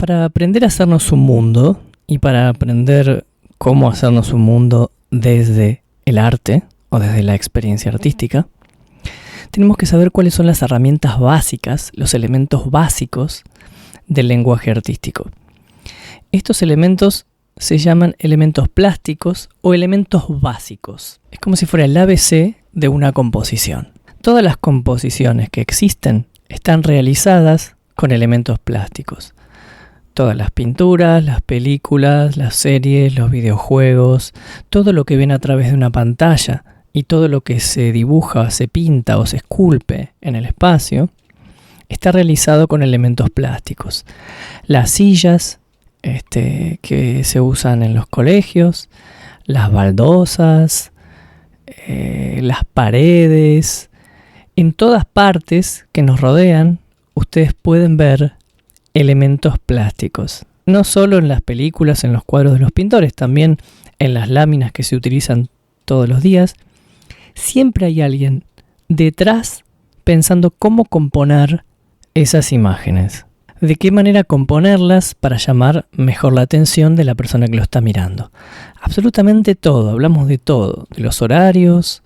Para aprender a hacernos un mundo y para aprender cómo hacernos un mundo desde el arte o desde la experiencia artística, tenemos que saber cuáles son las herramientas básicas, los elementos básicos del lenguaje artístico. Estos elementos se llaman elementos plásticos o elementos básicos. Es como si fuera el ABC de una composición. Todas las composiciones que existen están realizadas con elementos plásticos. Todas las pinturas, las películas, las series, los videojuegos, todo lo que ven a través de una pantalla y todo lo que se dibuja, se pinta o se esculpe en el espacio, está realizado con elementos plásticos. Las sillas que se usan en los colegios, las baldosas, las paredes, en todas partes que nos rodean, ustedes pueden ver elementos plásticos. No solo en las películas, en los cuadros de los pintores, también en las láminas que se utilizan todos los días. Siempre hay alguien detrás pensando cómo componer esas imágenes. De qué manera componerlas para llamar mejor la atención de la persona que lo está mirando. Absolutamente todo, hablamos de todo, de los horarios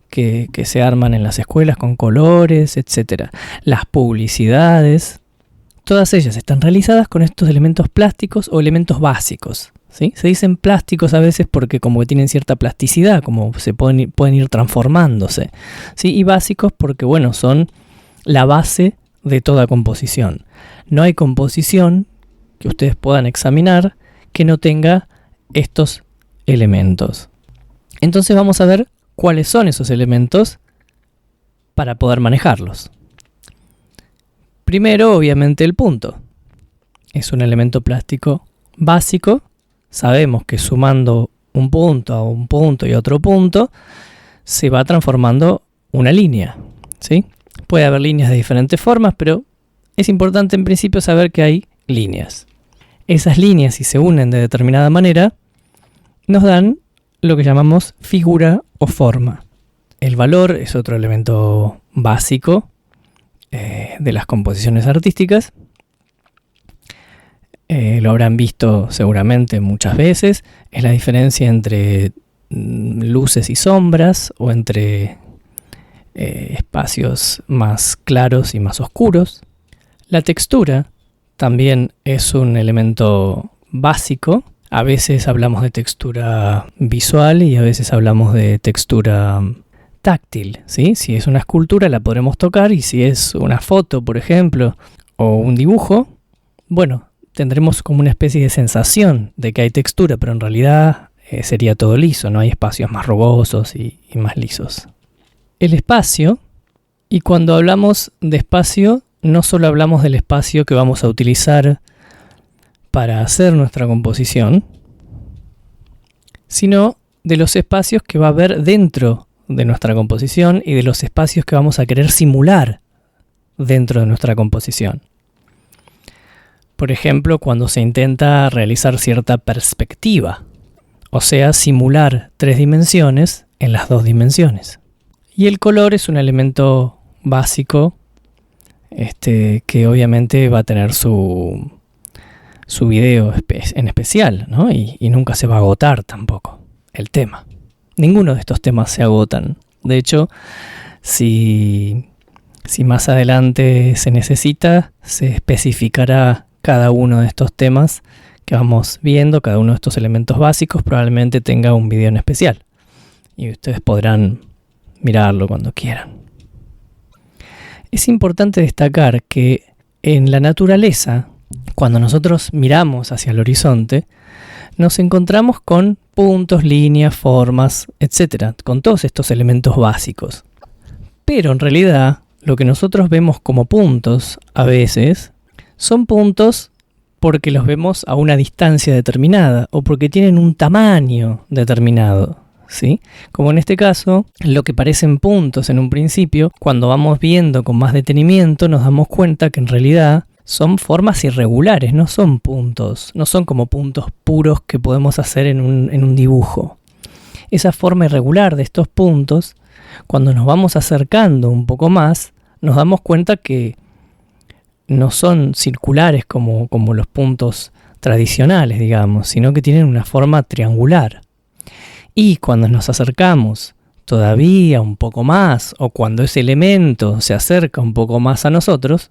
que se arman en las escuelas con colores, etc. Las publicidades, todas ellas están realizadas con estos elementos plásticos o elementos básicos, ¿sí? Se dicen plásticos a veces porque como que tienen cierta plasticidad, como se pueden ir transformándose, ¿sí? Y básicos porque, bueno, son la base de toda composición. No hay composición que ustedes puedan examinar que no tenga estos elementos. Entonces vamos a ver cuáles son esos elementos para poder manejarlos. Primero, obviamente, el punto. Es un elemento plástico básico. Sabemos que sumando un punto a un punto y otro punto, se va transformando una línea, ¿sí? Puede haber líneas de diferentes formas, pero es importante en principio saber que hay líneas. Esas líneas, si se unen de determinada manera, nos dan lo que llamamos figura o forma. El valor es otro elemento básico de las composiciones artísticas. Lo habrán visto seguramente muchas veces. Es la diferencia entre luces y sombras o entre espacios más claros y más oscuros. La textura también es un elemento básico. A veces hablamos de textura visual y a veces hablamos de textura táctil, ¿sí? Si es una escultura la podremos tocar y si es una foto, por ejemplo, o un dibujo, bueno, tendremos como una especie de sensación de que hay textura, pero en realidad sería todo liso, ¿no? Hay espacios más rugosos y más lisos. El espacio, y cuando hablamos de espacio, no solo hablamos del espacio que vamos a utilizar para hacer nuestra composición, sino de los espacios que va a haber dentro de nuestra composición y de los espacios que vamos a querer simular dentro de nuestra composición. Por ejemplo, cuando se intenta realizar cierta perspectiva, o sea, simular 3 dimensiones en las 2 dimensiones. Y el color es un elemento básico que obviamente va a tener su video en especial, ¿no? Y nunca se va a agotar tampoco el tema. Ninguno de estos temas se agotan. De hecho, si más adelante se necesita, se especificará cada uno de estos temas que vamos viendo, cada uno de estos elementos básicos probablemente tenga un video en especial. Y ustedes podrán mirarlo cuando quieran. Es importante destacar que en la naturaleza, cuando nosotros miramos hacia el horizonte, nos encontramos con puntos, líneas, formas, etc., con todos estos elementos básicos. Pero en realidad, lo que nosotros vemos como puntos, a veces, son puntos porque los vemos a una distancia determinada o porque tienen un tamaño determinado, ¿sí? Como en este caso, lo que parecen puntos en un principio, cuando vamos viendo con más detenimiento, nos damos cuenta que en realidad son formas irregulares, no son puntos, no son como puntos puros que podemos hacer en un dibujo. Esa forma irregular de estos puntos, cuando nos vamos acercando un poco más, nos damos cuenta que no son circulares como los puntos tradicionales, digamos, sino que tienen una forma triangular. Y cuando nos acercamos todavía un poco más, o cuando ese elemento se acerca un poco más a nosotros,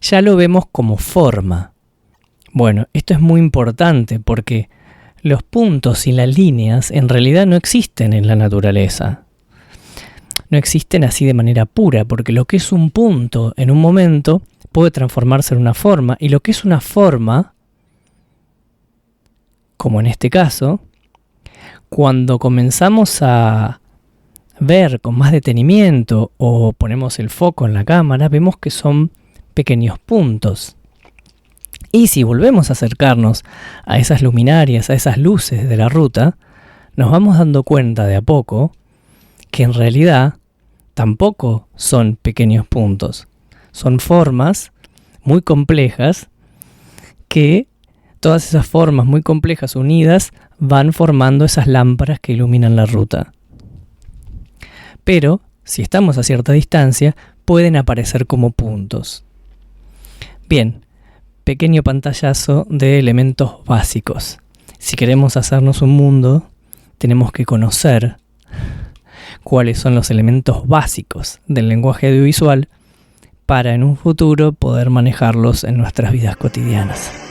ya lo vemos como forma. Bueno, esto es muy importante porque los puntos y las líneas en realidad no existen en la naturaleza. No existen así de manera pura, porque lo que es un punto en un momento puede transformarse en una forma, y lo que es una forma, como en este caso, cuando comenzamos a ver con más detenimiento o ponemos el foco en la cámara, vemos que son pequeños puntos. Y si volvemos a acercarnos a esas luminarias, a esas luces de la ruta, nos vamos dando cuenta de a poco que en realidad tampoco son pequeños puntos. Son formas muy complejas que todas esas formas muy complejas unidas van formando esas lámparas que iluminan la ruta. Pero, si estamos a cierta distancia, pueden aparecer como puntos. Bien, pequeño pantallazo de elementos básicos. Si queremos hacernos un mundo, tenemos que conocer cuáles son los elementos básicos del lenguaje audiovisual para en un futuro poder manejarlos en nuestras vidas cotidianas.